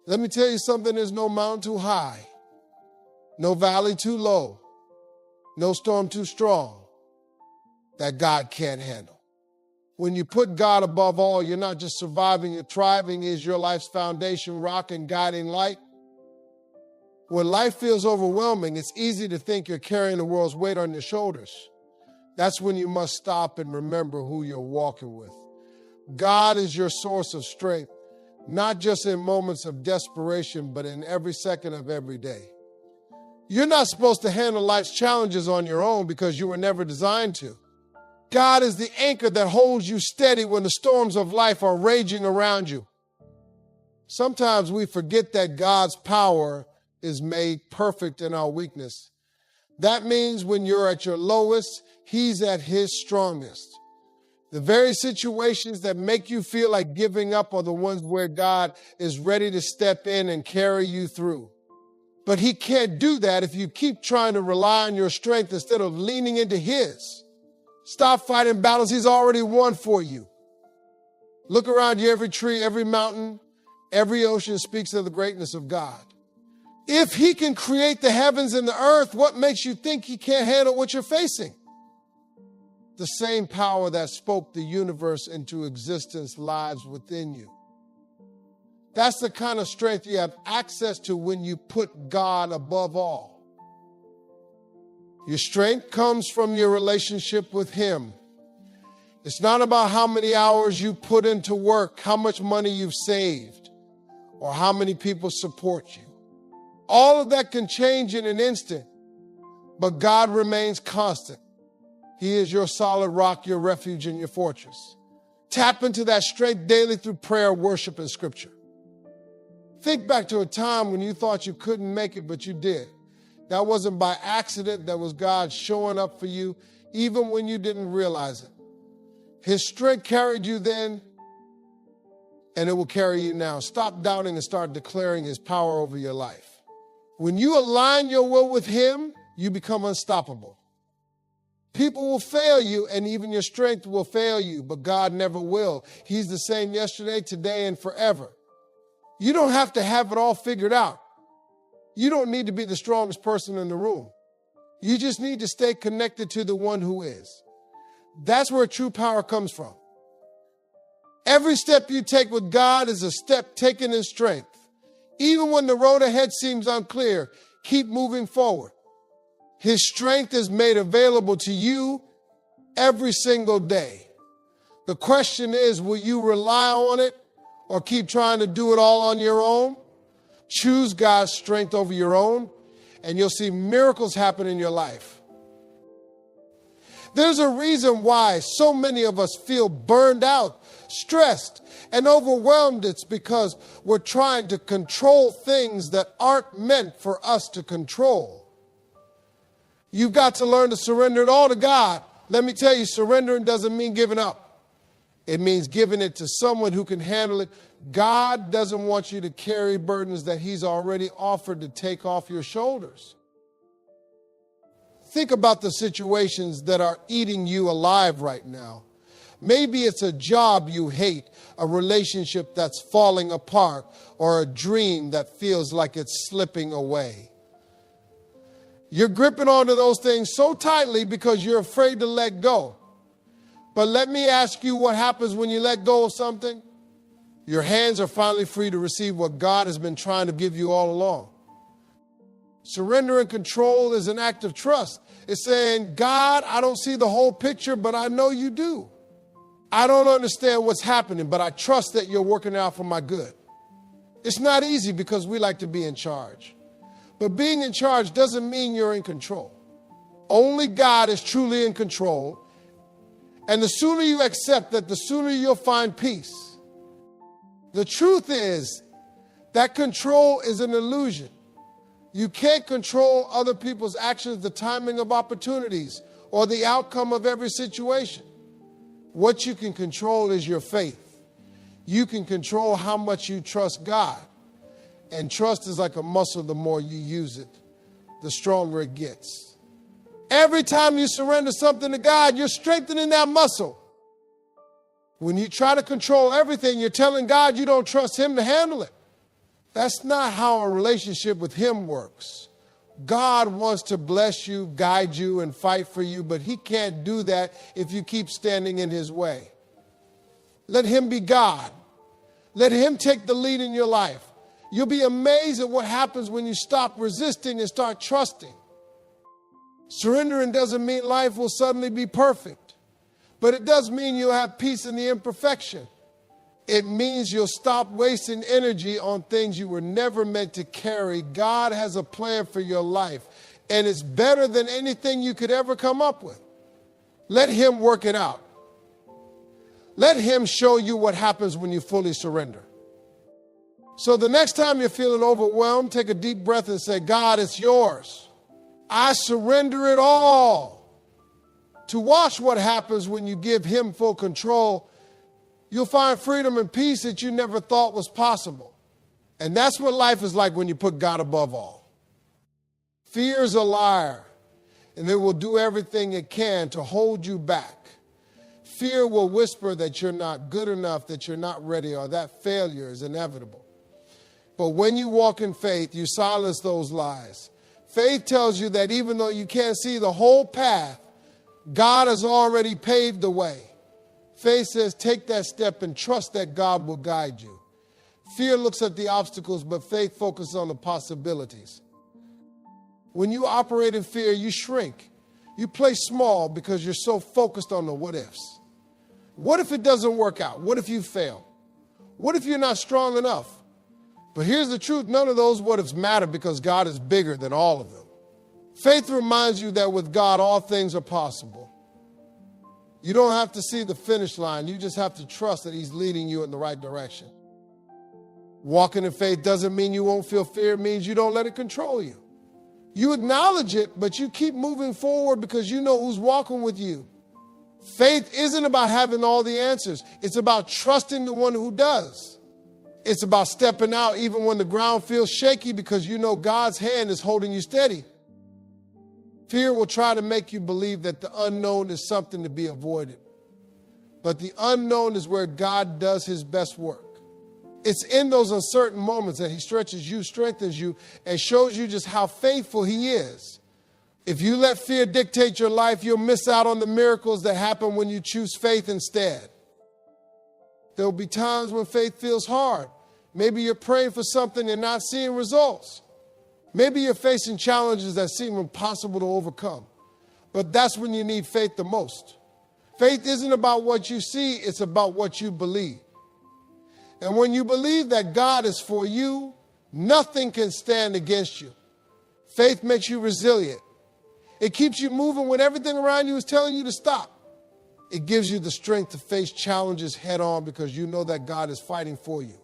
Let me tell you something, there's no mountain too high, no valley too low, no storm too strong that God can't handle. When you put God above all, you're not just surviving, you're thriving. Is your life's foundation, rock, and guiding light. When life feels overwhelming, it's easy to think you're carrying the world's weight on your shoulders. That's when you must stop and remember who you're walking with. God is your source of strength, not just in moments of desperation, but in every second of every day. You're not supposed to handle life's challenges on your own because you were never designed to. God is the anchor that holds you steady when the storms of life are raging around you. Sometimes we forget that God's power is made perfect in our weakness. That means when you're at your lowest, He's at His strongest. The very situations that make you feel like giving up are the ones where God is ready to step in and carry you through. But He can't do that if you keep trying to rely on your strength instead of leaning into His. Stop fighting battles He's already won for you. Look around you, every tree, every mountain, every ocean speaks of the greatness of God. If He can create the heavens and the earth, what makes you think He can't handle what you're facing? The same power that spoke the universe into existence lies within you. That's the kind of strength you have access to when you put God above all. Your strength comes from your relationship with Him. It's not about how many hours you put into work, how much money you've saved, or how many people support you. All of that can change in an instant, but God remains constant. He is your solid rock, your refuge, and your fortress. Tap into that strength daily through prayer, worship, and scripture. Think back to a time when you thought you couldn't make it, but you did. That wasn't by accident. That was God showing up for you, even when you didn't realize it. His strength carried you then, and it will carry you now. Stop doubting and start declaring His power over your life. When you align your will with Him, you become unstoppable. People will fail you, and even your strength will fail you, but God never will. He's the same yesterday, today, and forever. You don't have to have it all figured out. You don't need to be the strongest person in the room. You just need to stay connected to the one who is. That's where true power comes from. Every step you take with God is a step taken in strength. Even when the road ahead seems unclear, keep moving forward. His strength is made available to you every single day. The question is, will you rely on it or keep trying to do it all on your own? Choose God's strength over your own, and you'll see miracles happen in your life. There's a reason why so many of us feel burned out, stressed, and overwhelmed. It's because we're trying to control things that aren't meant for us to control. You've got to learn to surrender it all to God. Let me tell you, surrendering doesn't mean giving up. It means giving it to someone who can handle it. God doesn't want you to carry burdens that He's already offered to take off your shoulders. Think about the situations that are eating you alive right now. Maybe it's a job you hate, a relationship that's falling apart, or a dream that feels like it's slipping away. You're gripping onto those things so tightly because you're afraid to let go. But let me ask you what happens when you let go of something. Your hands are finally free to receive what God has been trying to give you all along. Surrender and control is an act of trust. It's saying, God, I don't see the whole picture, but I know you do. I don't understand what's happening, but I trust that you're working out for my good. It's not easy because we like to be in charge. But being in charge doesn't mean you're in control. Only God is truly in control. And the sooner you accept that, the sooner you'll find peace. The truth is that control is an illusion. You can't control other people's actions, the timing of opportunities, or the outcome of every situation. What you can control is your faith. You can control how much you trust God. And trust is like a muscle. The more you use it, the stronger it gets. Every time you surrender something to God, you're strengthening that muscle. When you try to control everything, you're telling God you don't trust Him to handle it. That's not how a relationship with him works. God wants to bless you, guide you, and fight for you, but he can't do that if you keep standing in his way. Let him be God. Let him take the lead in your life. You'll be amazed at what happens when you stop resisting and start trusting. Surrendering doesn't mean life will suddenly be perfect, but it does mean you'll have peace in the imperfection. It means you'll stop wasting energy on things you were never meant to carry. God has a plan for your life, and it's better than anything you could ever come up with. Let him work it out. Let him show you what happens when you fully surrender. So the next time you're feeling overwhelmed, take a deep breath and say, God, it's yours. I surrender it all. To watch what happens when you give him full control, you'll find freedom and peace that you never thought was possible. And that's what life is like when you put God above all. Fear is a liar, and it will do everything it can to hold you back. Fear will whisper that you're not good enough, that you're not ready, or that failure is inevitable. But when you walk in faith, you silence those lies. Faith tells you that even though you can't see the whole path, God has already paved the way. Faith says, take that step and trust that God will guide you. Fear looks at the obstacles, but faith focuses on the possibilities. When you operate in fear, you shrink. You play small because you're so focused on the what ifs. What if it doesn't work out? What if you fail? What if you're not strong enough? But here's the truth. None of those what ifs matter because God is bigger than all of them. Faith reminds you that with God, all things are possible. You don't have to see the finish line. You just have to trust that he's leading you in the right direction. Walking in faith doesn't mean you won't feel fear. It means you don't let it control you. You acknowledge it, but you keep moving forward because you know who's walking with you. Faith isn't about having all the answers. It's about trusting the one who does. It's about stepping out even when the ground feels shaky because you know God's hand is holding you steady. Fear will try to make you believe that the unknown is something to be avoided. But the unknown is where God does his best work. It's in those uncertain moments that he stretches you, strengthens you, and shows you just how faithful he is. If you let fear dictate your life, you'll miss out on the miracles that happen when you choose faith instead. There will be times when faith feels hard. Maybe you're praying for something and not seeing results. Maybe you're facing challenges that seem impossible to overcome. But that's when you need faith the most. Faith isn't about what you see, it's about what you believe. And when you believe that God is for you, nothing can stand against you. Faith makes you resilient. It keeps you moving when everything around you is telling you to stop. It gives you the strength to face challenges head on because you know that God is fighting for you.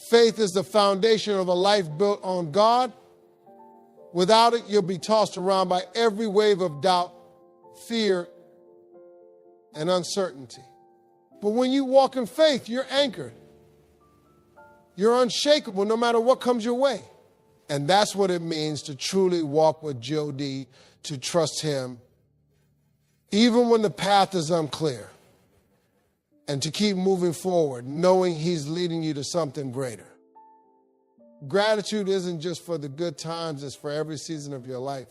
Faith is the foundation of a life built on God. Without it, you'll be tossed around by every wave of doubt, fear, and uncertainty. But when you walk in faith, you're anchored. You're unshakable no matter what comes your way. And that's what it means to truly walk with G.O.D., to trust him, even when the path is unclear. And to keep moving forward, knowing he's leading you to something greater. Gratitude isn't just for the good times, it's for every season of your life.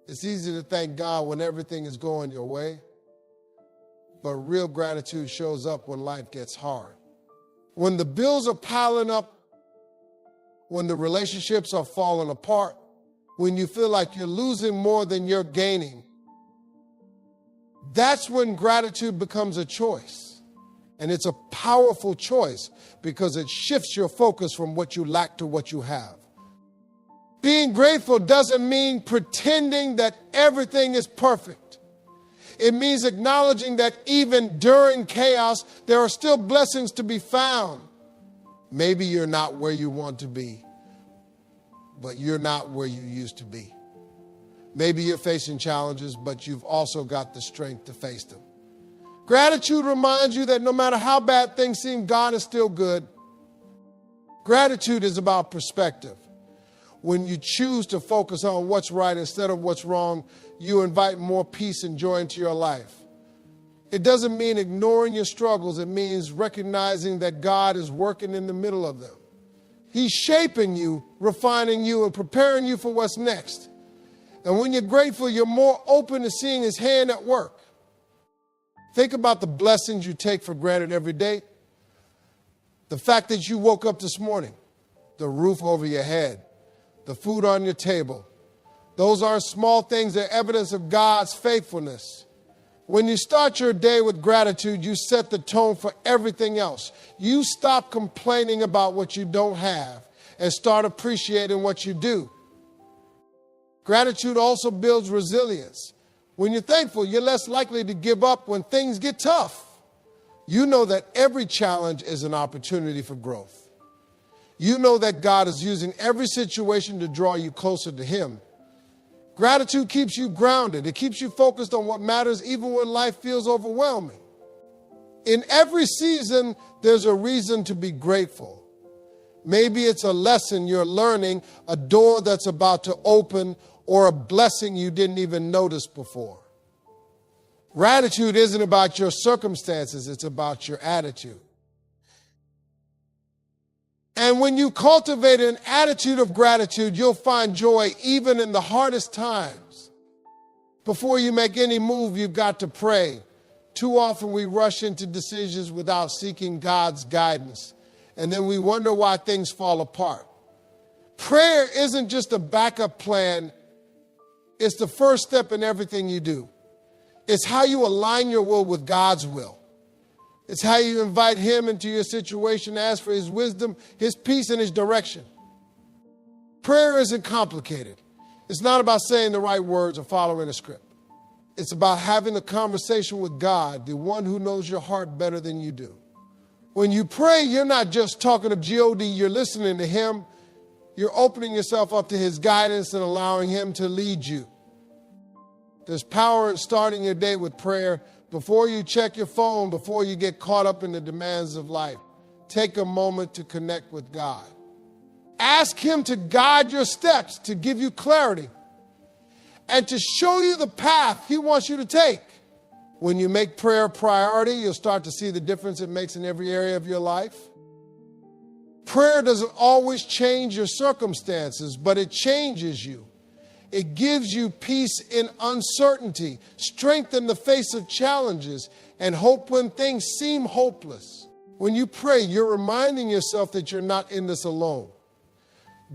It's easy to thank God when everything is going your way, but real gratitude shows up when life gets hard. When the bills are piling up, when the relationships are falling apart, when you feel like you're losing more than you're gaining, that's when gratitude becomes a choice. And it's a powerful choice because it shifts your focus from what you lack to what you have. Being grateful doesn't mean pretending that everything is perfect. It means acknowledging that even during chaos, there are still blessings to be found. Maybe you're not where you want to be, but you're not where you used to be. Maybe you're facing challenges, but you've also got the strength to face them. Gratitude reminds you that no matter how bad things seem, God is still good. Gratitude is about perspective. When you choose to focus on what's right instead of what's wrong, you invite more peace and joy into your life. It doesn't mean ignoring your struggles. It means recognizing that God is working in the middle of them. He's shaping you, refining you, and preparing you for what's next. And when you're grateful, you're more open to seeing his hand at work. Think about the blessings you take for granted every day. The fact that you woke up this morning, the roof over your head, the food on your table. Those aren't small things. They're evidence of God's faithfulness. When you start your day with gratitude, you set the tone for everything else. You stop complaining about what you don't have and start appreciating what you do. Gratitude also builds resilience. When you're thankful, you're less likely to give up when things get tough. You know that every challenge is an opportunity for growth. You know that God is using every situation to draw you closer to him. Gratitude keeps you grounded. It keeps you focused on what matters even when life feels overwhelming. In every season, there's a reason to be grateful. Maybe it's a lesson you're learning, a door that's about to open, or a blessing you didn't even notice before. Gratitude isn't about your circumstances, it's about your attitude. And when you cultivate an attitude of gratitude, you'll find joy even in the hardest times. Before you make any move, you've got to pray. Too often we rush into decisions without seeking God's guidance, and then we wonder why things fall apart. Prayer isn't just a backup plan. It's the first step in everything you do. It's how you align your will with God's will. It's how you invite him into your situation, ask for his wisdom, his peace, and his direction. Prayer isn't complicated. It's not about saying the right words or following a script. It's about having a conversation with God, the one who knows your heart better than you do. When you pray, you're not just talking to God, you're listening to him. You're opening yourself up to his guidance and allowing him to lead you. There's power in starting your day with prayer. Before you check your phone, before you get caught up in the demands of life, take a moment to connect with God. Ask him to guide your steps, to give you clarity, and to show you the path he wants you to take. When you make prayer a priority, you'll start to see the difference it makes in every area of your life. Prayer doesn't always change your circumstances, but it changes you. It gives you peace in uncertainty, strength in the face of challenges, and hope when things seem hopeless. When you pray, you're reminding yourself that you're not in this alone.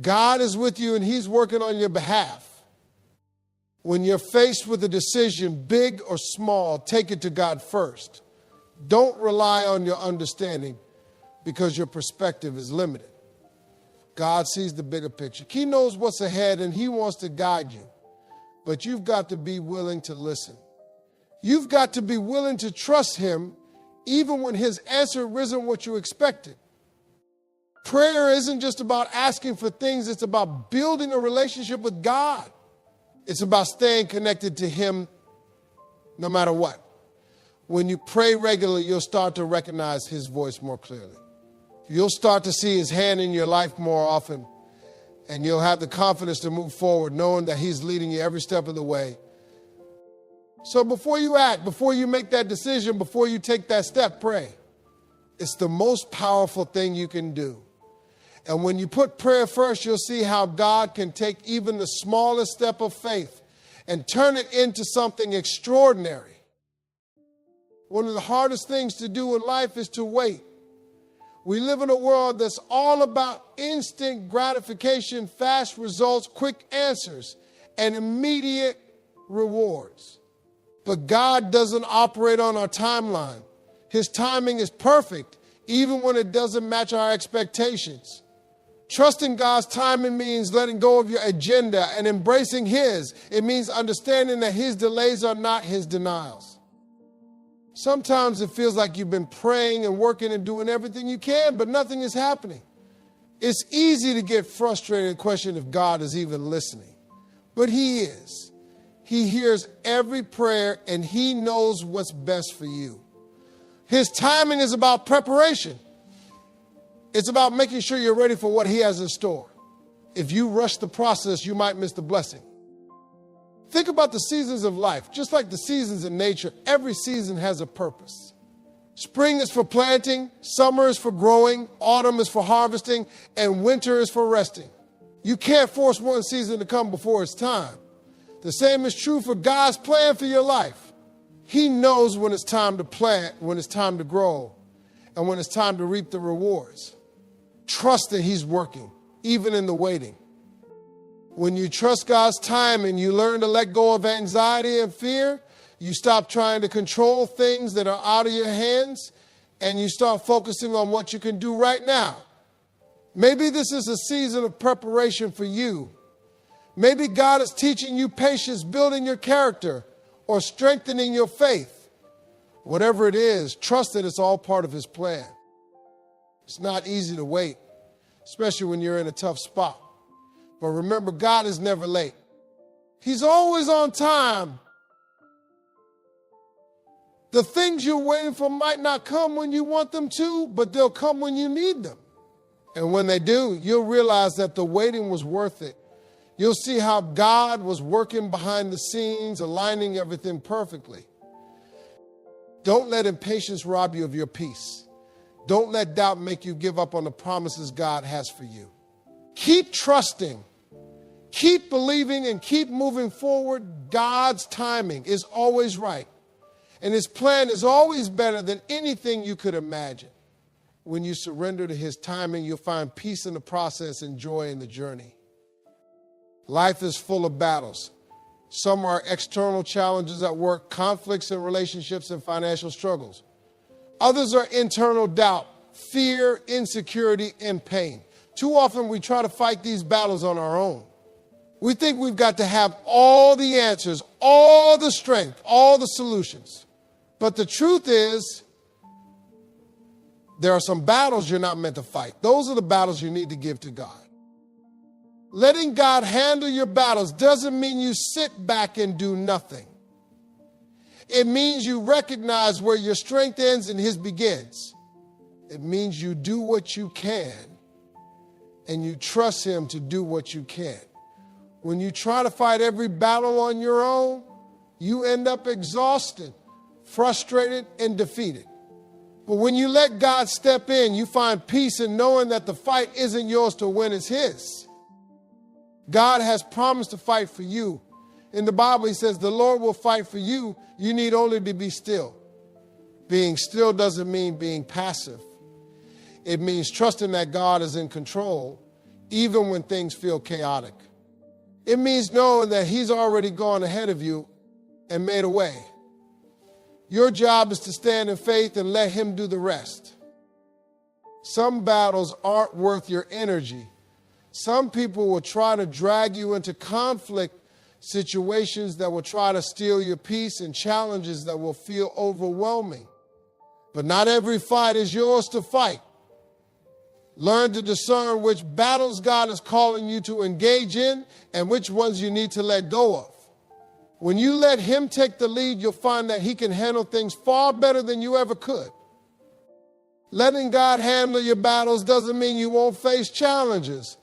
God is with you and he's working on your behalf. When you're faced with a decision, big or small, take it to God first. Don't rely on your understanding because your perspective is limited. God sees the bigger picture. He knows what's ahead and he wants to guide you. But you've got to be willing to listen. You've got to be willing to trust him even when his answer isn't what you expected. Prayer isn't just about asking for things. It's about building a relationship with God. It's about staying connected to him no matter what. When you pray regularly, you'll start to recognize his voice more clearly. You'll start to see his hand in your life more often, and you'll have the confidence to move forward, knowing that he's leading you every step of the way. So before you act, before you make that decision, before you take that step, pray. It's the most powerful thing you can do. And when you put prayer first, you'll see how God can take even the smallest step of faith and turn it into something extraordinary. One of the hardest things to do in life is to wait. We live in a world that's all about instant gratification, fast results, quick answers, and immediate rewards. But God doesn't operate on our timeline. His timing is perfect, even when it doesn't match our expectations. Trusting God's timing means letting go of your agenda and embracing his. It means understanding that his delays are not his denials. Sometimes it feels like you've been praying and working and doing everything you can, but nothing is happening. It's easy to get frustrated and question if God is even listening. But he is. He hears every prayer and he knows what's best for you. His timing is about preparation. It's about making sure you're ready for what he has in store. If you rush the process, you might miss the blessing. Think about the seasons of life. Just like the seasons in nature, every season has a purpose. Spring is for planting, summer is for growing, autumn is for harvesting, and winter is for resting. You can't force one season to come before it's time. The same is true for God's plan for your life. He knows when it's time to plant, when it's time to grow, and when it's time to reap the rewards. Trust that He's working, even in the waiting. When you trust God's timing, you learn to let go of anxiety and fear. You stop trying to control things that are out of your hands, and you start focusing on what you can do right now. Maybe this is a season of preparation for you. Maybe God is teaching you patience, building your character, or strengthening your faith. Whatever it is, trust that it's all part of His plan. It's not easy to wait, especially when you're in a tough spot. But remember, God is never late. He's always on time. The things you're waiting for might not come when you want them to, but they'll come when you need them. And when they do, you'll realize that the waiting was worth it. You'll see how God was working behind the scenes, aligning everything perfectly. Don't let impatience rob you of your peace. Don't let doubt make you give up on the promises God has for you. Keep trusting. Keep believing and keep moving forward. God's timing is always right. And His plan is always better than anything you could imagine. When you surrender to His timing, you'll find peace in the process and joy in the journey. Life is full of battles. Some are external challenges at work, conflicts in relationships, and financial struggles. Others are internal doubt, fear, insecurity, and pain. Too often we try to fight these battles on our own. We think we've got to have all the answers, all the strength, all the solutions. But the truth is, there are some battles you're not meant to fight. Those are the battles you need to give to God. Letting God handle your battles doesn't mean you sit back and do nothing. It means you recognize where your strength ends and His begins. It means you do what you can and you trust Him to do what you can. When you try to fight every battle on your own, you end up exhausted, frustrated, and defeated. But when you let God step in, you find peace in knowing that the fight isn't yours to win, it's His. God has promised to fight for you. In the Bible, He says, the Lord will fight for you. You need only to be still. Being still doesn't mean being passive. It means trusting that God is in control, even when things feel chaotic. It means knowing that He's already gone ahead of you and made a way. Your job is to stand in faith and let Him do the rest. Some battles aren't worth your energy. Some people will try to drag you into conflict situations that will try to steal your peace and challenges that will feel overwhelming. But not every fight is yours to fight. Learn to discern which battles God is calling you to engage in and which ones you need to let go of. When you let Him take the lead, you'll find that He can handle things far better than you ever could. Letting God handle your battles doesn't mean you won't face challenges.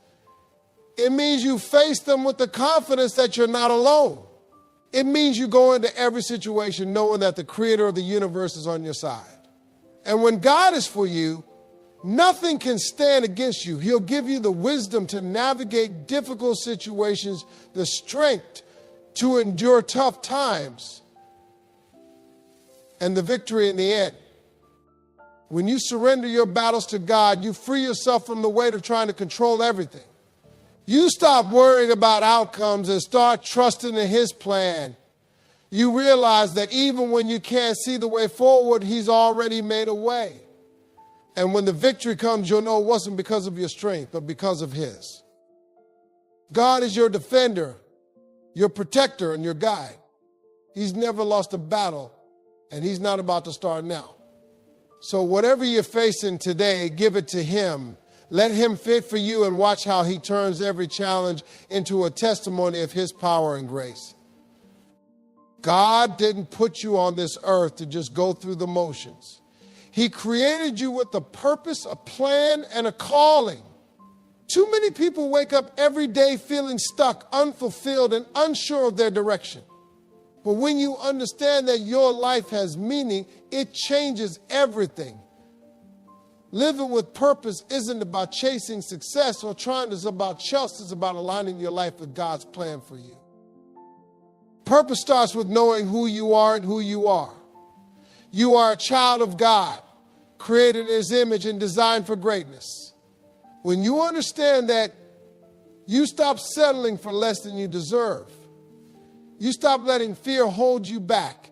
It means you face them with the confidence that you're not alone. It means you go into every situation knowing that the Creator of the universe is on your side. And when God is for you, nothing can stand against you. He'll give you the wisdom to navigate difficult situations, the strength to endure tough times, and the victory in the end. When you surrender your battles to God, you free yourself from the weight of trying to control everything. You stop worrying about outcomes and start trusting in His plan. You realize that even when you can't see the way forward, He's already made a way. And when the victory comes, you'll know it wasn't because of your strength, but because of His. God is your defender, your protector, and your guide. He's never lost a battle, and He's not about to start now. So whatever you're facing today, give it to Him. Let Him fit for you and watch how He turns every challenge into a testimony of His power and grace. God didn't put you on this earth to just go through the motions. He created you with a purpose, a plan, and a calling. Too many people wake up every day feeling stuck, unfulfilled, and unsure of their direction. But when you understand that your life has meaning, it changes everything. Living with purpose isn't about chasing success or trying to about Chelsea. It's about aligning your life with God's plan for you. Purpose starts with knowing who you are and who you are. You are a child of God, created in His image and designed for greatness. When you understand that, you stop settling for less than you deserve. You stop letting fear hold you back.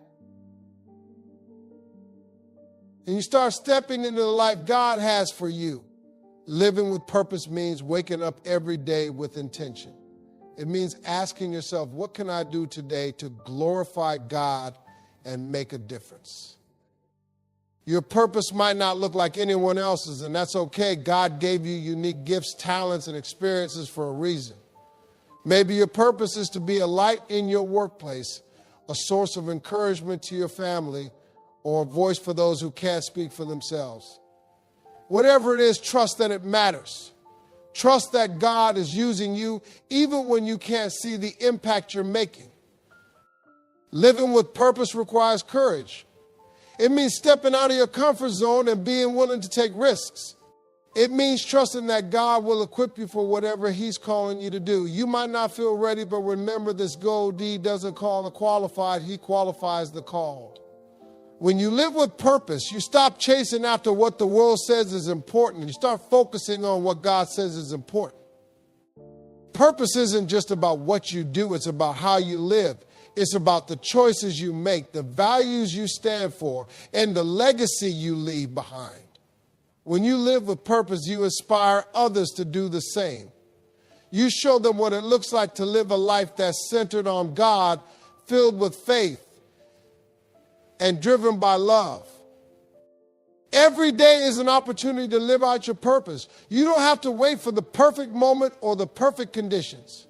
And you start stepping into the life God has for you. Living with purpose means waking up every day with intention. It means asking yourself, what can I do today to glorify God and make a difference? Your purpose might not look like anyone else's, and that's okay. God gave you unique gifts, talents, and experiences for a reason. Maybe your purpose is to be a light in your workplace, a source of encouragement to your family, or a voice for those who can't speak for themselves. Whatever it is, trust that it matters. Trust that God is using you even when you can't see the impact you're making. Living with purpose requires courage. It means stepping out of your comfort zone and being willing to take risks. It means trusting that God will equip you for whatever He's calling you to do. You might not feel ready, but remember this gold deed doesn't call the qualified, He qualifies the called. When you live with purpose, you stop chasing after what the world says is important. You start focusing on what God says is important. Purpose isn't just about what you do, it's about how you live. It's about the choices you make, the values you stand for, and the legacy you leave behind. When you live with purpose, you inspire others to do the same. You show them what it looks like to live a life that's centered on God, filled with faith, and driven by love. Every day is an opportunity to live out your purpose. You don't have to wait for the perfect moment or the perfect conditions.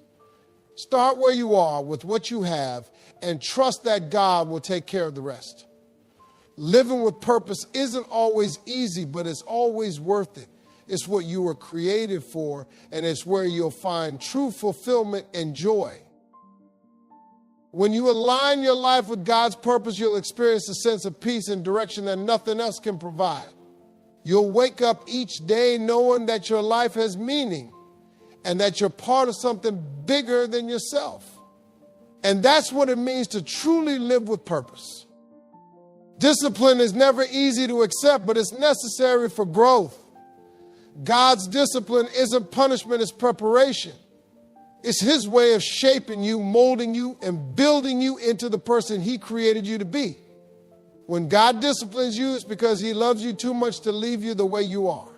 Start where you are with what you have and trust that God will take care of the rest. Living with purpose isn't always easy, but it's always worth it. It's what you were created for, and it's where you'll find true fulfillment and joy. When you align your life with God's purpose, you'll experience a sense of peace and direction that nothing else can provide. You'll wake up each day knowing that your life has meaning and that you're part of something bigger than yourself. And that's what it means to truly live with purpose. Discipline is never easy to accept, but it's necessary for growth. God's discipline isn't punishment, it's preparation. It's His way of shaping you, molding you, and building you into the person He created you to be. When God disciplines you, it's because He loves you too much to leave you the way you are.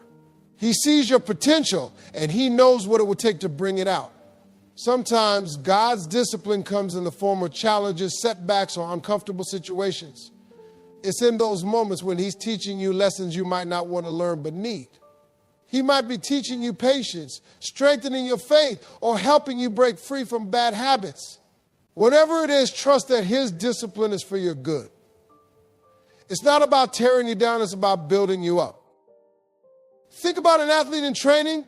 He sees your potential, and He knows what it would take to bring it out. Sometimes God's discipline comes in the form of challenges, setbacks, or uncomfortable situations. It's in those moments when He's teaching you lessons you might not want to learn but need. He might be teaching you patience, strengthening your faith, or helping you break free from bad habits. Whatever it is, trust that His discipline is for your good. It's not about tearing you down, it's about building you up. Think about an athlete in training.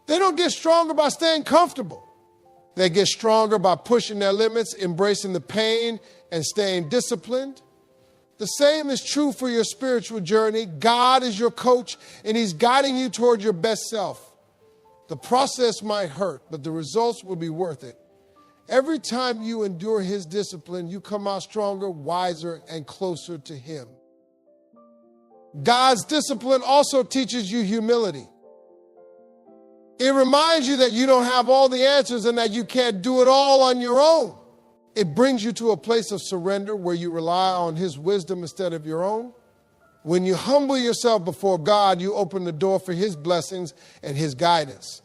They don't get stronger by staying comfortable. They get stronger by pushing their limits, embracing the pain, and staying disciplined. The same is true for your spiritual journey. God is your coach, and He's guiding you toward your best self. The process might hurt, but the results will be worth it. Every time you endure His discipline, you come out stronger, wiser, and closer to Him. God's discipline also teaches you humility. It reminds you that you don't have all the answers and that you can't do it all on your own. It brings you to a place of surrender where you rely on His wisdom instead of your own. When you humble yourself before God, you open the door for His blessings and His guidance.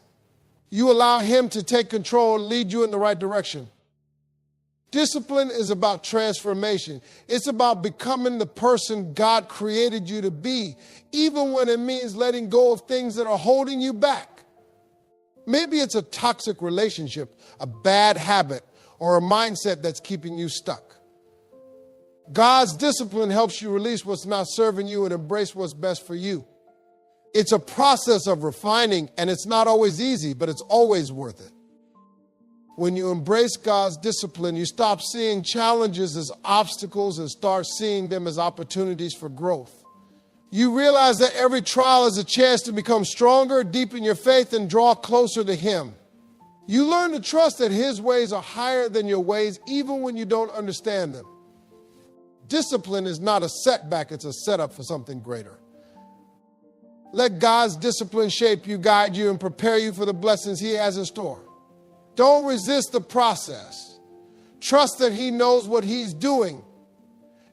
You allow Him to take control and lead you in the right direction. Discipline is about transformation. It's about becoming the person God created you to be, even when it means letting go of things that are holding you back. Maybe it's a toxic relationship, a bad habit, or a mindset that's keeping you stuck. God's discipline helps you release what's not serving you and embrace what's best for you. It's a process of refining, and it's not always easy, but it's always worth it. When you embrace God's discipline, you stop seeing challenges as obstacles and start seeing them as opportunities for growth. You realize that every trial is a chance to become stronger, deepen your faith, and draw closer to Him. You learn to trust that His ways are higher than your ways, even when you don't understand them. Discipline is not a setback, it's a setup for something greater. Let God's discipline shape you, guide you, and prepare you for the blessings He has in store. Don't resist the process. Trust that He knows what He's doing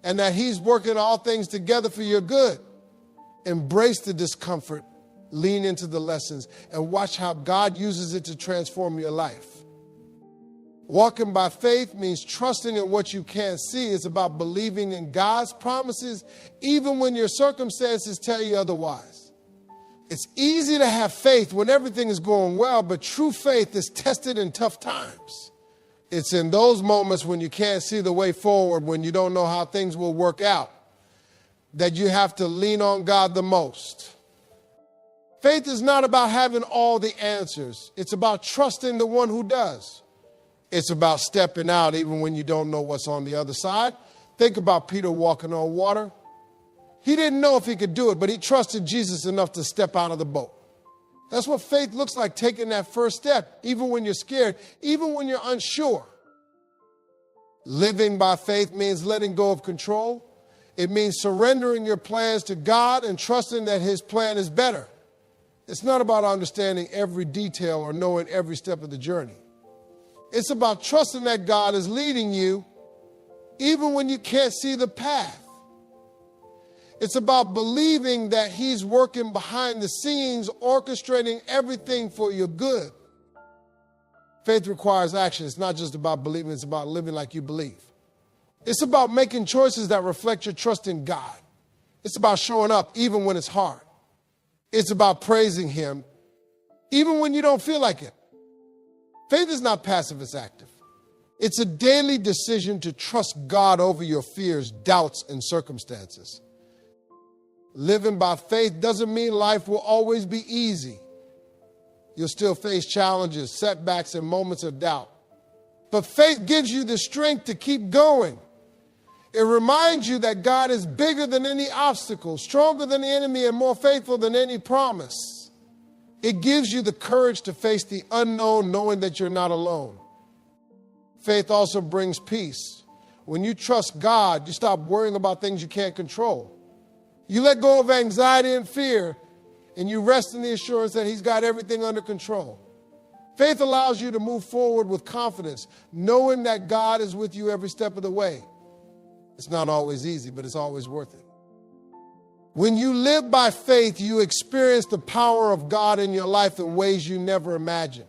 and that He's working all things together for your good. Embrace the discomfort, lean into the lessons, and watch how God uses it to transform your life. Walking by faith means trusting in what you can't see. It's about believing in God's promises, even when your circumstances tell you otherwise. It's easy to have faith when everything is going well, but true faith is tested in tough times. It's in those moments when you can't see the way forward, when you don't know how things will work out, that you have to lean on God the most. Faith is not about having all the answers. It's about trusting the one who does. It's about stepping out even when you don't know what's on the other side. Think about Peter walking on water. He didn't know if he could do it, but he trusted Jesus enough to step out of the boat. That's what faith looks like, taking that first step, even when you're scared, even when you're unsure. Living by faith means letting go of control. It means surrendering your plans to God and trusting that His plan is better. It's not about understanding every detail or knowing every step of the journey. It's about trusting that God is leading you even when you can't see the path. It's about believing that He's working behind the scenes, orchestrating everything for your good. Faith requires action. It's not just about believing, it's about living like you believe. It's about making choices that reflect your trust in God. It's about showing up even when it's hard. It's about praising Him even when you don't feel like it. Faith is not passive, it's active. It's a daily decision to trust God over your fears, doubts, and circumstances. Living by faith doesn't mean life will always be easy. You'll still face challenges, setbacks, and moments of doubt. But faith gives you the strength to keep going. It reminds you that God is bigger than any obstacle, stronger than the enemy, and more faithful than any promise. It gives you the courage to face the unknown, knowing that you're not alone. Faith also brings peace. When you trust God, you stop worrying about things you can't control. You let go of anxiety and fear, and you rest in the assurance that He's got everything under control. Faith allows you to move forward with confidence, knowing that God is with you every step of the way. It's not always easy, but it's always worth it. When you live by faith, you experience the power of God in your life in ways you never imagined.